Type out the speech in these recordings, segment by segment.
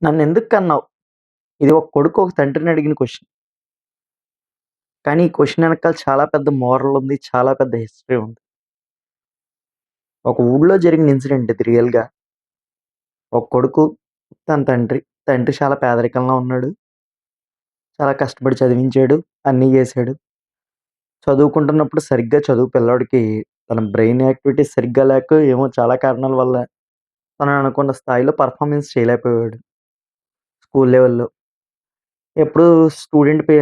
నన్నెందుకు కన్నావు? ఇది ఒక కొడుకు ఒక తండ్రిని అడిగిన క్వెషన్. కానీ ఈ క్వెషన్ ఎనకాల చాలా పెద్ద మోరల్ ఉంది. చాలా పెద్ద హిస్టరీ ఉంది. ఒక ఊళ్ళో జరిగిన ఇన్సిడెంట్ ఇది రియల్‌గా. ఒక కొడుకు తన తండ్రి చాలా పేదరికంలో ఉన్నాడు. చాలా కష్టపడి చదివించాడు. అన్నీ చేశాడు. చదువుకుంటున్నప్పుడు సరిగ్గా చదువు పిల్లోడికి తన బ్రెయిన్ యాక్టివిటీస్ సరిగ్గా లేక ఏమో చాలా కారణాల వల్ల తను అనుకున్న స్థాయిలో పెర్ఫార్మన్స్ చేయలేకపోయాడు స్కూల్ లెవెల్‌లో. ఎప్పుడు స్టూడెంట్‌ని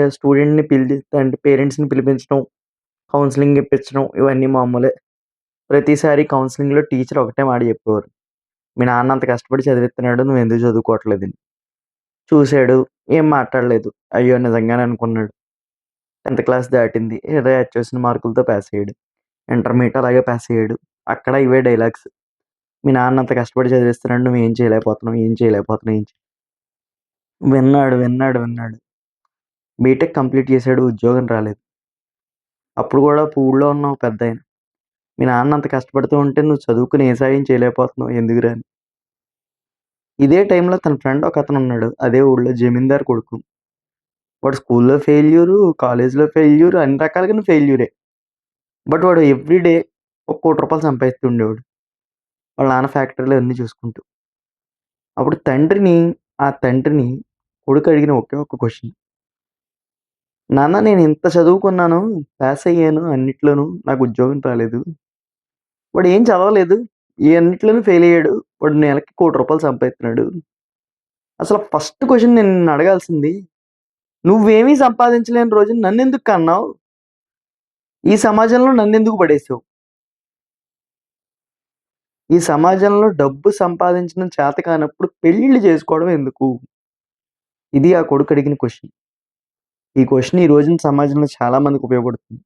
అంటే పేరెంట్స్‌ని పిలిపించడం, కౌన్సెలింగ్ ఇప్పించడం ఇవన్నీ మామూలే. ప్రతిసారి కౌన్సెలింగ్‌లో టీచర్ ఒకటే మాట చెప్పేవారు. "మీ నాన్న అంత కష్టపడి చదివిస్తున్నాడు. నువ్వెందుకు చదువుకోవట్లేదని." చూసాడు. ఏం మాట్లాడలేదు. అయ్యో! నిజంగానే అనుకున్నాడు. 10థ్ క్లాస్ దాటింది. ఏదో అచ్చొచ్చిన మార్కులతో పాస్ అయ్యాడు. ఇంటర్మీడియేట్ అలాగే పాస్ అయ్యాడు. అక్కడ ఇవే డైలాగ్స్. "మీ నాన్న అంత కష్టపడి చదివిస్తున్నాడు. నువ్వేం చేయలేకపోతున్నావు, ఏం చేయలేకపోతున్నావు, ఏం చే" విన్నాడు. బీటెక్ కంప్లీట్ చేసాడు. ఉద్యోగం రాలేదు. అప్పుడు కూడా ఊళ్ళో ఉన్న ఒక పెద్దాయన, "మీ నాన్న అంత కష్టపడుతూ ఉంటే నువ్వు చదువుకొని ఏ సాయం చేయలేకపోతున్నావు ఎందుకురా" అని. ఇదే టైంలో తన ఫ్రెండ్ ఒకతనున్నాడు. అదే ఊళ్ళో జమీందారు కొడుకు. వాడు స్కూల్‌లో ఫెయిల్యూరు, కాలేజ్‌లో ఫెయిల్యూర్ అన్ని రకాలుగాను ఫెయిల్యూరే. బట్ వాడు ఎవ్రీ డే ఒక రూ. 1,00,00,000 సంపాదిస్తూ ఉండేవాడు. వాళ్ళ నాన్న ఫ్యాక్టరీలో అన్నీ చూసుకుంటూ. అప్పుడు ఆ తండ్రిని కొడుకు అడిగిన ఒకే ఒక్క క్వెషన్. నాన్న నేను ఇంత చదువుకున్నాను, పాస్ అయ్యాను అన్నిట్లోనూ. నాకు ఉద్యోగం రాలేదు. వాడు ఏం చదవలేదు. ఈ అన్నిట్లోనూ ఫెయిల్ అయ్యాడు. వాడు నెలకి రూ. 1,00,00,000 సంపాదిస్తున్నాడు. అసలు ఫస్ట్ క్వెషన్ నేను నిన్ను అడగాల్సింది, నువ్వేమీ సంపాదించలేని రోజున నన్నెందుకు కన్నావు? ఈ సమాజంలో నన్నెందుకు పడేసావు? ఈ సమాజంలో డబ్బు సంపాదించడం చేత కానప్పుడు పెళ్ళిళ్ళు చేసుకోవడం ఎందుకు? ఇది ఆ కొడుకు అడిగిన క్వెషన్. ఈ క్వెషన్ ఈ రోజున సమాజంలో చాలా మందికి ఉపయోగపడుతుంది.